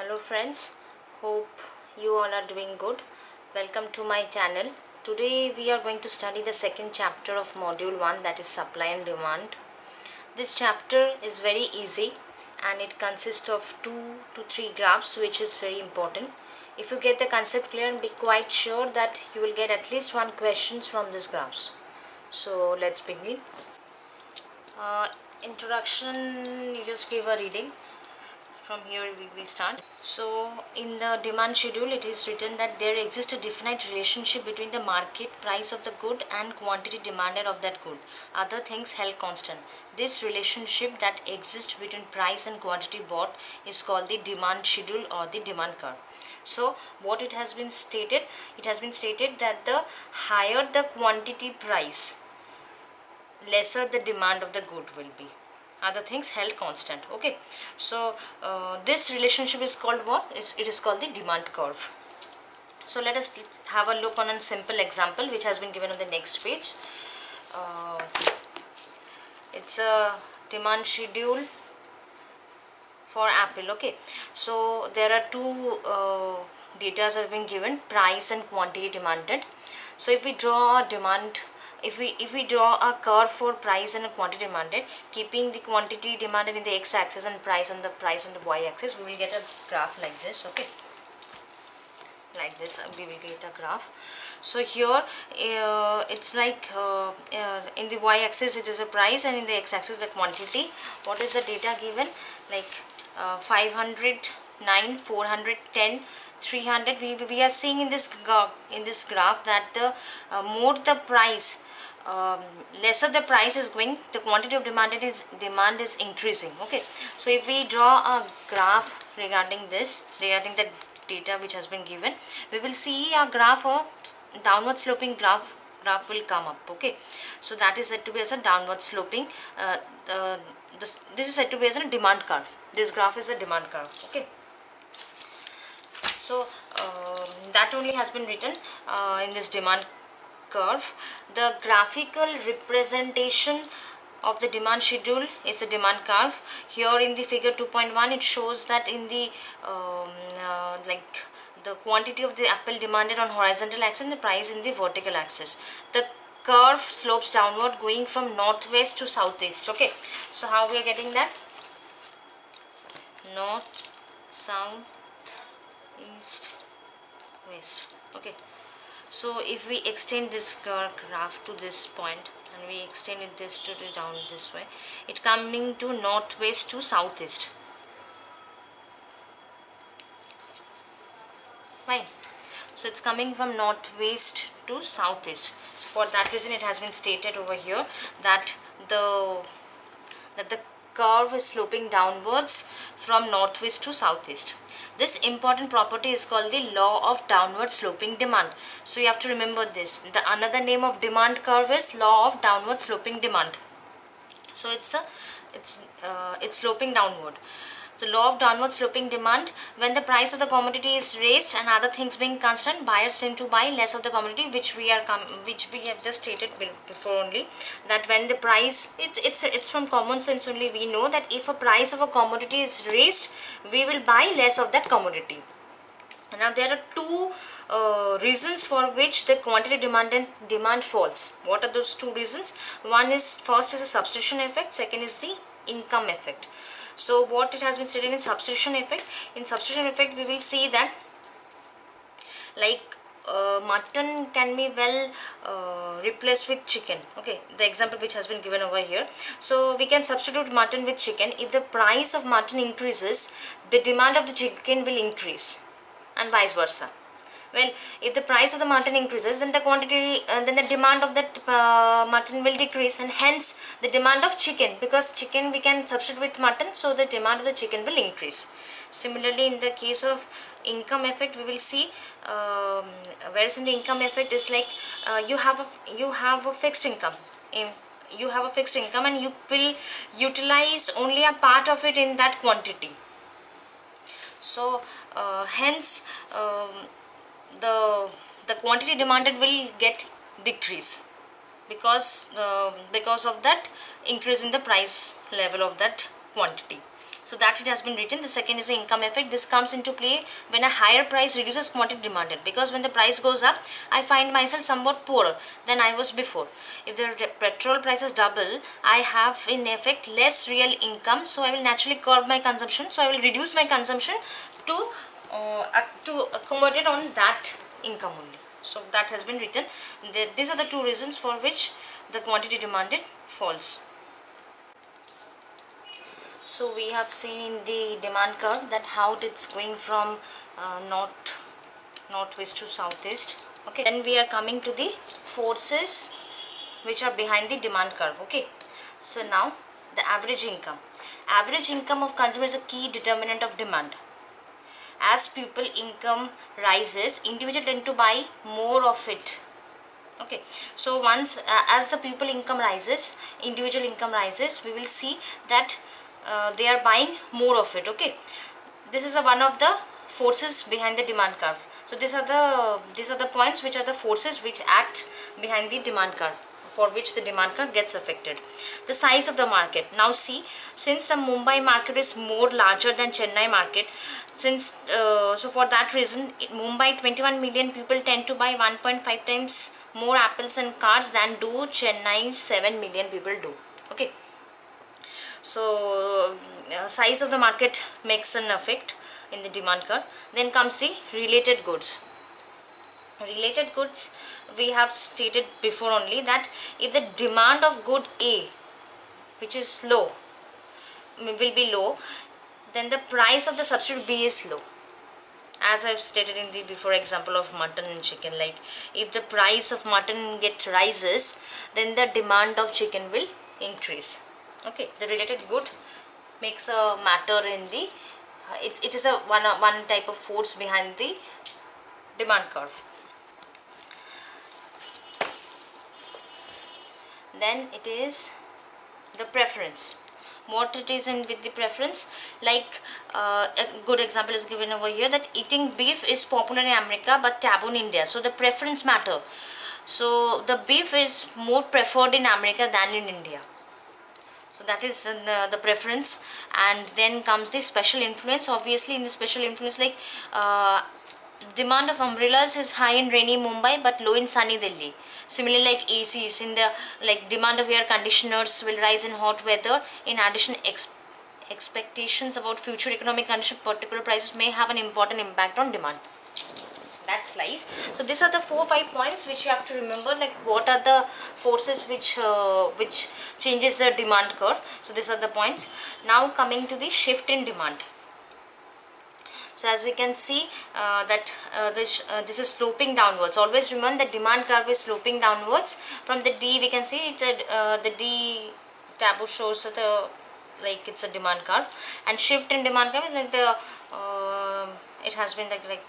Hello friends, hope you all are doing good. Welcome to my channel. Today we are going to study the second chapter of module 1, that is supply and demand. This chapter is very easy and it consists of 2 to 3 graphs, which is very important. If you get the concept clear, and be quite sure that you will get at least one questions from these graphs. So let's begin. Introduction, you just give a reading. From here we will start. So in the demand schedule it is written that there exists a definite relationship between the market price of the good and quantity demanded of that good, other things held constant. This relationship that exists between price and quantity bought is called the demand schedule or the demand curve. So what it has been stated, it has been stated that the higher the quantity price, lesser the demand of the good will be, other things held constant. Okay, so this relationship is called what? It is called the demand curve. So let us have a look on a simple example which has been given on the next page. uh, it's a demand schedule for Apple. Okay, so there are two data have been given, price and quantity demanded. So if we draw a demand, if we draw a curve for price and quantity demanded, keeping the quantity demanded in the x-axis and price on the y-axis, we will get a graph like this. Okay, like this we will get a graph. So here it's like in the y-axis it is a price and in the x-axis the quantity. What is the data given? Like 509, 410, 300. We are seeing in this graph that the more the price, lesser the price is going, the quantity of demand is increasing. Okay, so if we draw a graph regarding this, regarding the data which has been given, we will see a graph, a downward sloping graph will come up. Okay, so that is said to be as a downward sloping, this is said to be as a demand curve. This graph is a demand curve. Okay, so that only has been written in this demand curve. The graphical representation of the demand schedule is a demand curve. Here in the figure 2.1 it shows that in the like the quantity of the apple demanded on horizontal axis and the price in the vertical axis. The curve slopes downward going from northwest to southeast. Okay, so how we are getting that? North, south, east, west. Okay, so if we extend this graph to this point and we extend it this to the down this way, it coming to northwest to southeast. Fine, so it's coming from northwest to southeast. For that reason it has been stated over here that the curve is sloping downwards from northwest to southeast. This important property is called the law of downward sloping demand. So you have to remember this. The another name of demand curve is law of downward sloping demand. So it's sloping downward. The law of downward sloping demand: when the price of the commodity is raised and other things being constant, buyers tend to buy less of the commodity, which we have just stated before only, that when the price, it's from common sense only, we know that if a price of a commodity is raised, we will buy less of that commodity. Now there are two reasons for which the quantity demand falls. What are those two reasons? One is, first is a substitution effect, second is the income effect. So what it has been stated in substitution effect, we will see that like mutton can be well replaced with chicken. Okay, the example which has been given over here. So we can substitute mutton with chicken. If the price of mutton increases, the demand of the chicken will increase, and vice versa. Well, if the price of the mutton increases, then the quantity, then the demand of that mutton will decrease, and hence the demand of chicken, because chicken we can substitute with mutton, so the demand of the chicken will increase. Similarly, in the case of income effect, we will see, whereas in the income effect is like you have a fixed income. You have a fixed income and you will utilize only a part of it in that quantity. So hence the quantity demanded will get decrease because of that increase in the price level of that quantity. So that it has been written. The second is the income effect. This comes into play when a higher price reduces quantity demanded, because when the price goes up, I find myself somewhat poorer than I was before. If the petrol prices double, I have in effect less real income, so I will naturally curb my consumption. So I will reduce my consumption to accommodate on that income only. So that has been written. These are the two reasons for which the quantity demanded falls. So we have seen in the demand curve that how it's going from northwest to southeast. Okay, then we are coming to the forces which are behind the demand curve. Okay, so now the average income. Average income of consumer is a key determinant of demand. As people income rises, individuals tend to buy more of it. Okay, so once as the people income rises, individual income rises, we will see that they are buying more of it. Okay, this is one of the forces behind the demand curve. So these are the points which are the forces which act behind the demand curve, for which the demand curve gets affected. The size of the market. Now see, since the Mumbai market is more larger than Chennai market, since so for that reason, in Mumbai 21 million people tend to buy 1.5 times more apples and cars than do Chennai 7 million people do. Okay, so size of the market makes an effect in the demand curve. Then comes the related goods. Related goods, we have stated before only that if the demand of good A, which is low, will be low, then the price of the substitute B is low. As I've stated in the before example of mutton and chicken, like if the price of mutton rises, then the demand of chicken will increase. Okay, the related good makes a matter in the it is a one type of force behind the demand curve. Then it is the preference. What it is in with the preference, like a good example is given over here, that eating beef is popular in America but taboo in India. So the preference matter. So the beef is more preferred in America than in India. So that is the preference. And then comes the special influence. Obviously in the special influence, like demand of umbrellas is high in rainy Mumbai but low in sunny Delhi. Similarly, like ACs, in the like demand of air conditioners will rise in hot weather. In addition, expectations about future economic condition, particular prices may have an important impact on demand. That lies. So these are the 4-5 points which you have to remember, like what are the forces which changes the demand curve. So these are the points. Now coming to the shift in demand. So as we can see this is sloping downwards. Always remember the demand curve is sloping downwards. From the D we can see it's the D taboo shows the like it's a demand curve, and shift in demand curve is like the it has been like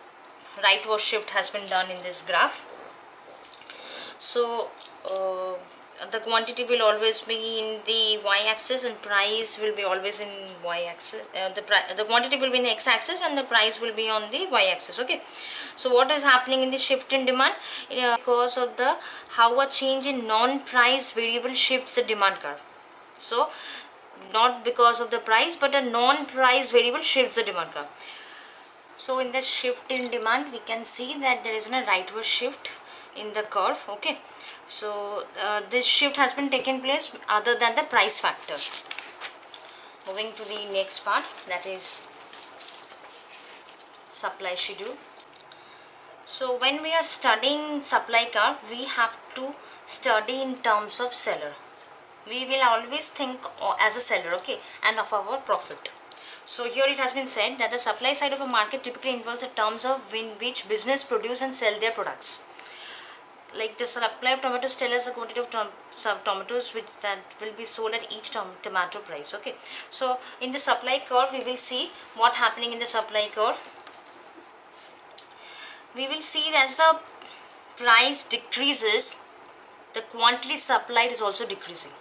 rightward shift has been done in this graph. So the quantity will always be in the y-axis and price will be always in y-axis. The quantity will be in the x-axis and the price will be on the y-axis. Okay, so what is happening in the shift in demand? Because of the how a change in non-price variable shifts the demand curve. So not because of the price, but a non-price variable shifts the demand curve. So in the shift in demand we can see that there is a rightward shift in the curve. Okay, so this shift has been taken place other than the price factor. Moving to the next part, that is supply schedule. So when we are studying supply curve, we have to study in terms of seller. We will always think as a seller, okay, and of our profit. So here it has been said that the supply side of a market typically involves the terms of in which business produce and sell their products. Like the supply of tomatoes tell us the quantity of tomatoes which that will be sold at each tomato price. Okay, so in the supply curve we will see what happening in the supply curve. We will see that as the price decreases, the quantity supplied is also decreasing.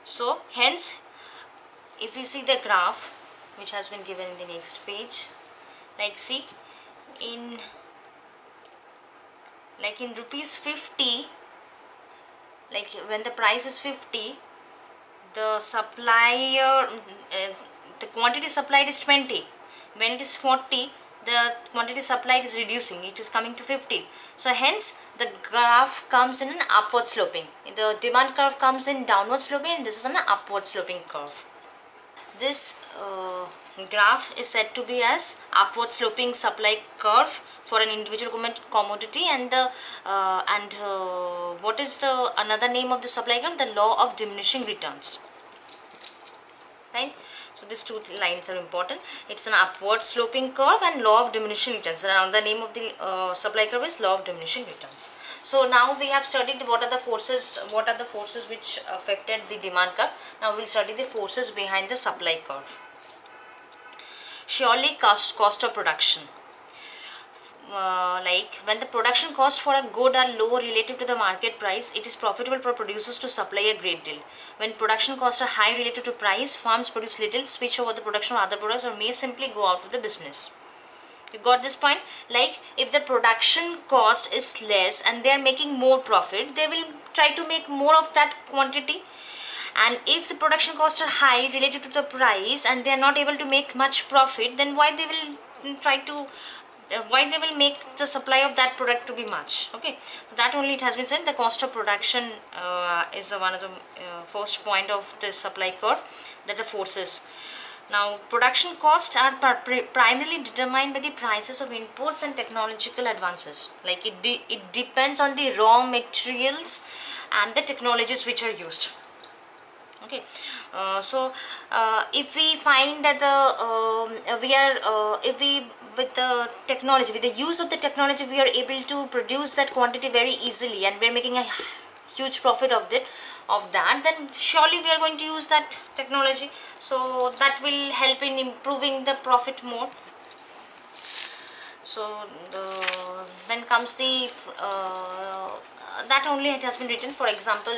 So hence, if we see the graph which has been given in the next page, like see in rupees 50, like when the price is 50, the supplier the quantity supplied is 20. When it is 40, the quantity supplied is reducing, it is coming to 50. So hence the graph comes in an upward sloping. The demand curve comes in downward sloping, and this is an upward sloping curve. This graph is said to be as upward sloping supply curve for an individual commodity, and the what is the another name of the supply curve? The law of diminishing returns, right? So these two lines are important. It's an upward sloping curve and law of diminishing returns. And the name of the supply curve is law of diminishing returns. So now we have studied what are the forces which affected the demand curve. Now we'll study the forces behind the supply curve. Surely cost of production. Like when the production cost for a good are low relative to the market price, it is profitable for producers to supply a great deal. When production costs are high relative to price, farms produce little, switch over the production of other products, or may simply go out of the business. You got this point? Like if the production cost is less and they are making more profit, they will try to make more of that quantity. And if the production costs are high related to the price and they are not able to make much profit, then why they will make the supply of that product to be much. Okay, that only it has been said the cost of production is one of the first point of the supply curve, that the forces. Now production costs are primarily determined by the prices of inputs and technological advances. Like it depends on the raw materials and the technologies which are used. Okay, if we find that with the technology, with the use of the technology, we are able to produce that quantity very easily, and we are making a huge profit of that, then surely we are going to use that technology. So that will help in improving the profit more. So then comes the that only it has been written. For example,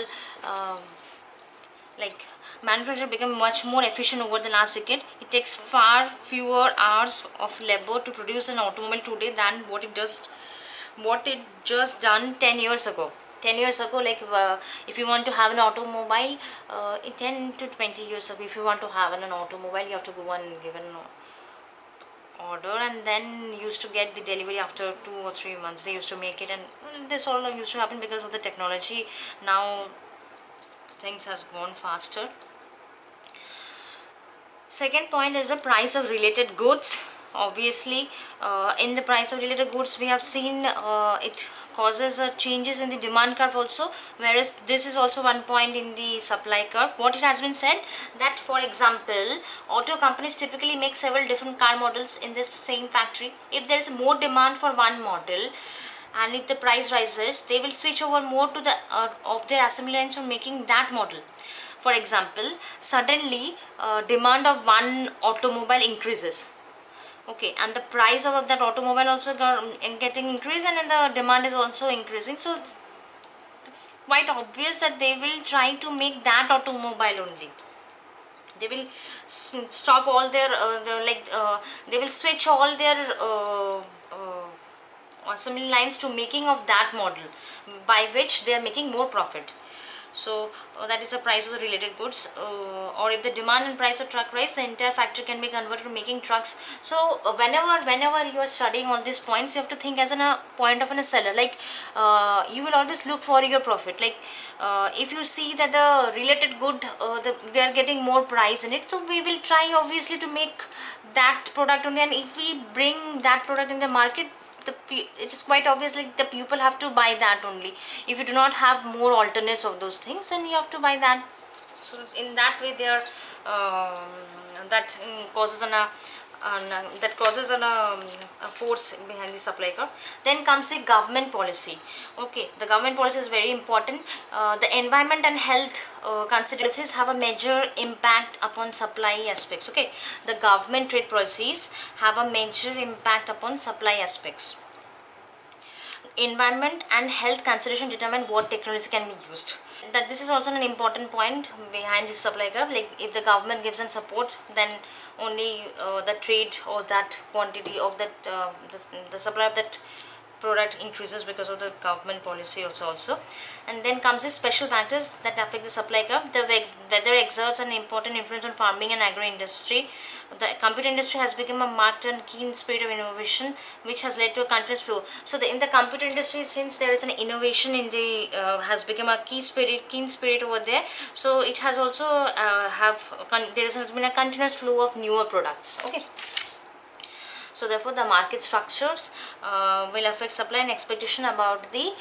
like manufacturing became much more efficient over the last decade. It takes far fewer hours of labor to produce an automobile today than what it just done 10 years ago. 10 years ago, like if you want to have an automobile, 10 to 20 years ago, if you want to have an automobile, you have to go and give an order, and then used to get the delivery after 2 or 3 months. They used to make it, and this all used to happen because of the technology. Now things has gone faster. Second point is the price of related goods. Obviously, in the price of related goods, we have seen it causes changes in the demand curve also, whereas this is also one point in the supply curve. What it has been said that, for example, auto companies typically make several different car models in this same factory. If there is more demand for one model, and if the price rises, they will switch over more to the of their assembly lines for making that model. For example, suddenly demand of one automobile increases, okay, and the price of that automobile also getting increased, and then the demand is also increasing. So it's quite obvious that they will try to make that automobile only. They will stop all their they will switch all their assembly lines to making of that model, by which they are making more profit. So that is the price of the related goods. Or if the demand and price of truck rise, the entire factory can be converted to making trucks. So whenever you are studying all these points, you have to think as a point of a seller. Like you will always look for your profit. Like if you see that the related good we are getting more price in it, so we will try obviously to make that product only. And if we bring that product in the market, it is quite obvious, like the people have to buy that only. If you do not have more alternates of those things, then you have to buy that. So in that way, they are that causes a force behind the supply curve. Then comes the government policy. Okay, the government policy is very important. The environment and health considerations have a major impact upon supply aspects. Okay, the government trade policies have a major impact upon supply aspects. Environment and health consideration determine what technology can be used. That this is also an important point behind the supply curve. Like if the government gives them support, then only the trade or that quantity of that the supply of that product increases because of the government policy also. And then comes the special factors that affect the supply curve. The weather exerts an important influence on farming and agro industry. The computer industry has become a marked and keen spirit of innovation, which has led to a continuous flow. So in the computer industry, since there is an innovation in the has become a keen spirit over there, so it has also there has been a continuous flow of newer products. Okay. So therefore the market structures will affect supply and expectation about the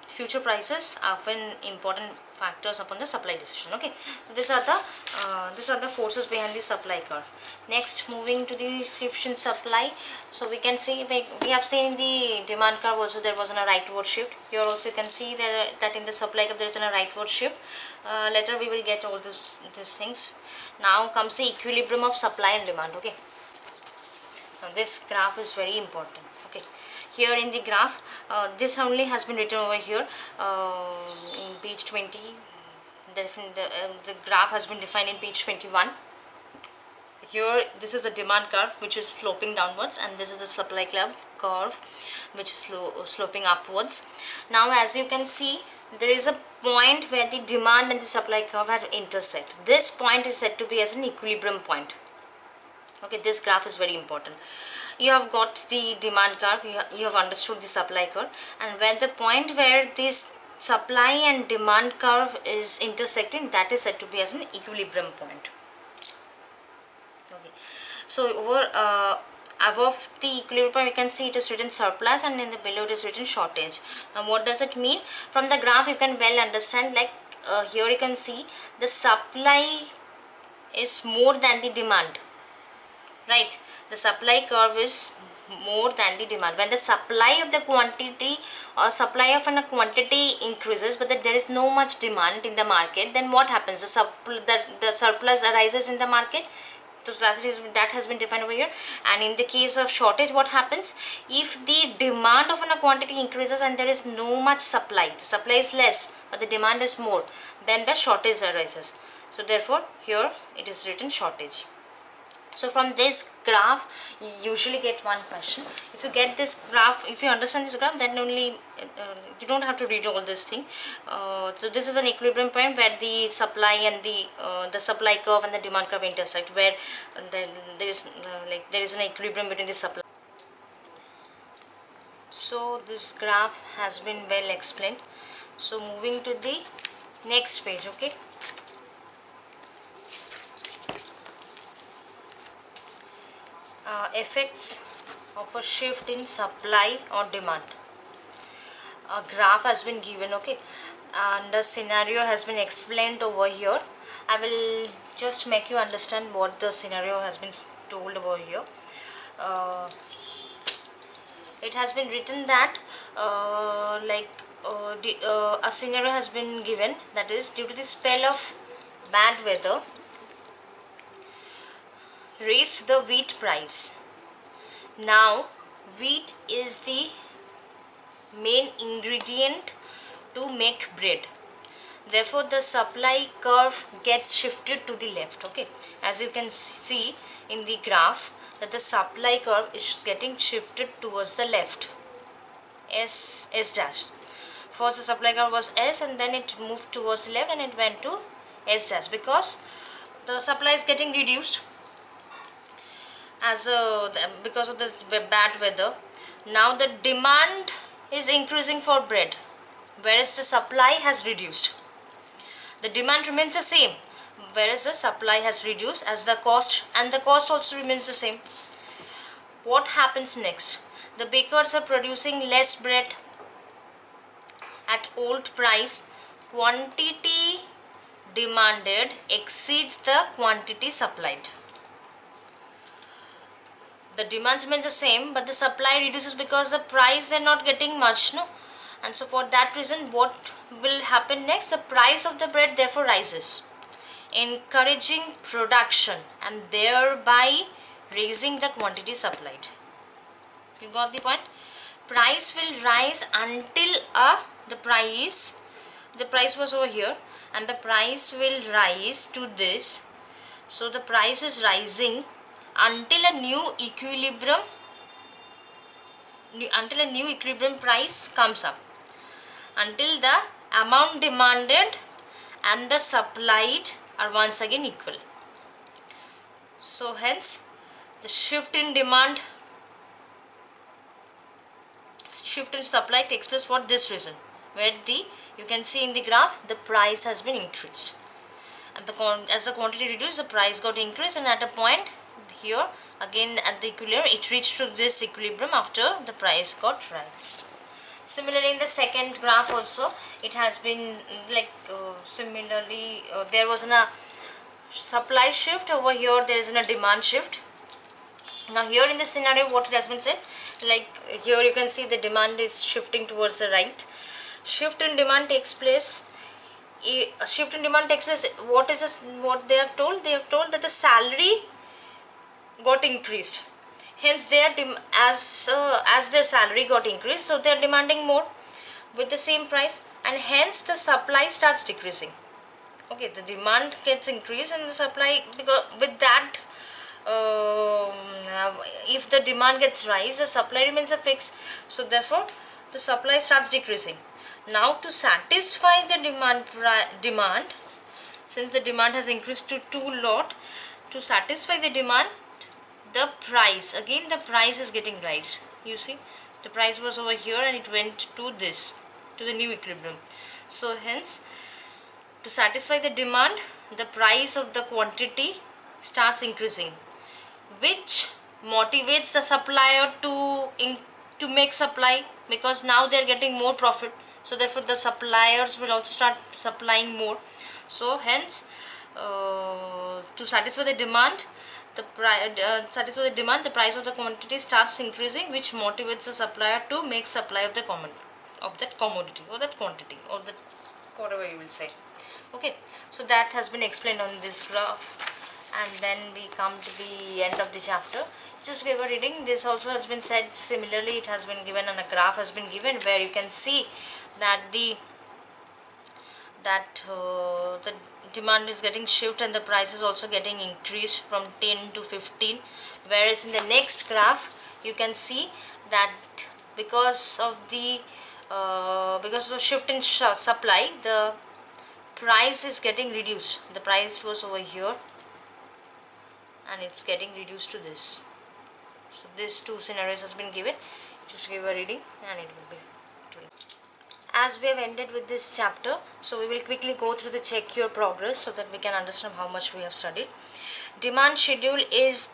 future prices are often important factors upon the supply decision. Okay, so these are the forces behind the supply curve. Next, moving to the sufficient supply. So we can see, we have seen the demand curve also, there was a rightward shift. Here also you can see that in the supply curve there is a rightward shift. Later we will get all these things. Now comes the equilibrium of supply and demand. Okay, now this graph is very important. Okay, here in the graph, this only has been written over here in page 20. The graph has been defined in page 21. Here this is the demand curve which is sloping downwards, and this is the supply curve which is sloping upwards. Now as you can see, there is a point where the demand and the supply curve have intersect. This point is said to be as an equilibrium point. Okay, this graph is very important. You have got the demand curve, you have understood the supply curve, and when the point where this supply and demand curve is intersecting, that is said to be as an equilibrium point. Okay, so over above the equilibrium point, you can see it is written surplus, and in the below it is written shortage. Now what does it mean? From the graph you can well understand, like here you can see the supply is more than the demand, right? The supply curve is more than the demand. When the supply of the quantity or supply of a quantity increases, but that there is no much demand in the market, then what happens? The surplus arises in the market. So that has been defined over here. And in the case of shortage, what happens? If the demand of a quantity increases and there is no much supply, the supply is less but the demand is more, then the shortage arises. So therefore here it is written shortage. So from this graph you usually get one question. If you get this graph, if you understand this graph, then only you don't have to read all this thing. So this is an equilibrium point where the supply and the supply curve and the demand curve intersect, where there is an equilibrium between the supply. So this graph has been well explained. So moving to the next page. Okay, effects of a shift in supply or demand. A graph has been given, okay, and the scenario has been explained over here. I will just make you understand what the scenario has been told over here. It has been written that a scenario has been given, that is, due to the spell of bad weather raised the wheat price. Now wheat is the main ingredient to make bread, therefore the supply curve gets shifted to the left. Okay, as you can see in the graph that the supply curve is getting shifted towards the left. S dash. First the supply curve was S, and then it moved towards the left and it went to S dash, because the supply is getting reduced because of the bad weather. Now the demand is increasing for bread, whereas the supply has reduced. The demand remains the same, whereas the supply has reduced, as the cost also remains the same. What happens next? The bakers are producing less bread at old price. Quantity demanded exceeds the quantity supplied. The demand remains the same, but the supply reduces because the price they are not getting much, no? And so for that reason, what will happen next? The price of the bread therefore rises, encouraging production and thereby raising the quantity supplied. You got the point? Price will rise until the price was over here, and the price will rise to this. So the price is rising until a new equilibrium until a new equilibrium price comes up, until the amount demanded and the supplied are once again equal. So hence the shift in supply takes place for this reason, where you can see in the graph the price has been increased, and as the quantity reduced, the price got increased, and at a point here again at the equilibrium it reached to this equilibrium after the price got rise. Similarly, in the second graph also it has been like similarly there was a supply shift. Over here there is a demand shift. Now here in this scenario what it has been said, like here you can see the demand is shifting towards the right. Shift in demand takes place. A shift in demand takes place. What is this, what they have told? They have told that the salary got increased. Hence they are as their salary got increased, so they are demanding more with the same price, and hence the supply starts decreasing. Okay, the demand gets increased and the supply, because with that if the demand gets rise, the supply remains a fixed, so therefore the supply starts decreasing. Now to satisfy the demand, since the demand has increased to 2 lot, to satisfy the demand, the price is getting raised. You see, the price was over here and it went to the new equilibrium. So hence, to satisfy the demand, the price of the quantity starts increasing, which motivates the supplier to make supply, because now they are getting more profit. So therefore the suppliers will also start supplying more. So hence to satisfy the demand, the price of the quantity starts increasing, which motivates the supplier to make supply of that commodity or that quantity or that whatever you will say. Okay, so that has been explained on this graph, and then we come to the end of the chapter. Just give a reading. This also has been said similarly. It has been given, and a graph has been given where you can see that the demand is getting shift and the price is also getting increased from 10 to 15. Whereas in the next graph you can see that because of the shift in supply, the price is getting reduced. The price was over here and it's getting reduced to this. So these two scenarios has been given. Just give a reading and it will be. As we have ended with this chapter, so we will quickly go through the check your progress so that we can understand how much we have studied. Demand schedule is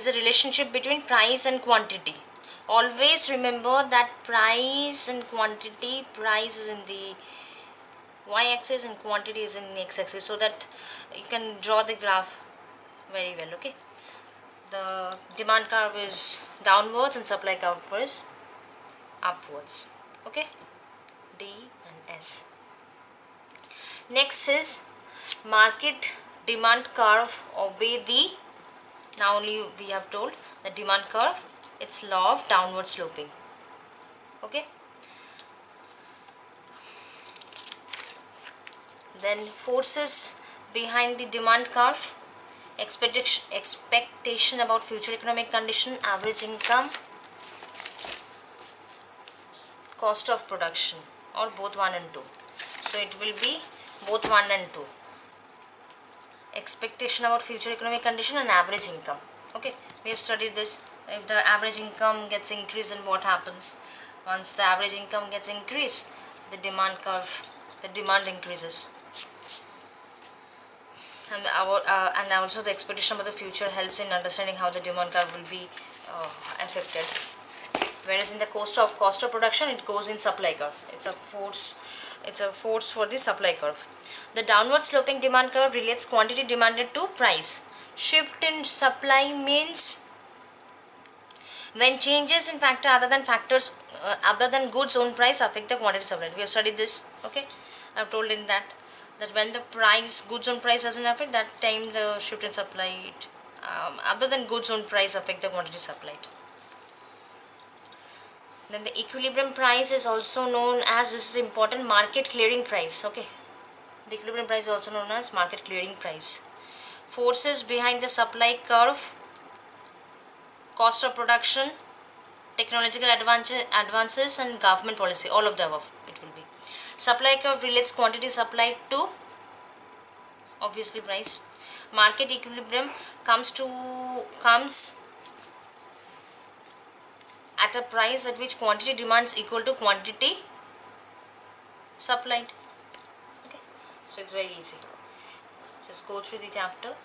a relationship between price and quantity. Always remember that price and quantity, price is in the y-axis and quantity is in the x-axis, so that you can draw the graph very well. Okay, the demand curve is downwards and supply curve is upwards. Okay, D and S. Next is market demand curve obey the, now only we have told the demand curve, its law of downward sloping. Okay, then forces behind the demand curve: expectation about future economic condition, average income, cost of production, or both 1 and 2. So it will be both 1 and 2. Expectation about future economic condition and average income. Okay, we have studied this. If the average income gets increased, then what happens? Once the average income gets increased, the demand increases. And also the expectation about the future helps in understanding how the demand curve will be affected. Whereas in the cost of production, it goes in supply curve. It's a force for the supply curve. The downward sloping demand curve relates quantity demanded to price. Shift in supply means when changes in factor other than goods own price affect the quantity supplied. We have studied this. Okay, I have told in that when the goods own price doesn't affect, that time the shift in supply other than goods own price affect the quantity supplied. Then the equilibrium price is also known as, this is important, market clearing price. Okay, the equilibrium price is also known as market clearing price. Forces behind the supply curve: cost of production, technological advances and government policy, all of the above it will be. Supply curve relates quantity supplied to obviously price. Market equilibrium comes at a price at which quantity demand is equal to quantity supplied. Okay, so it's very easy. Just go through the chapter.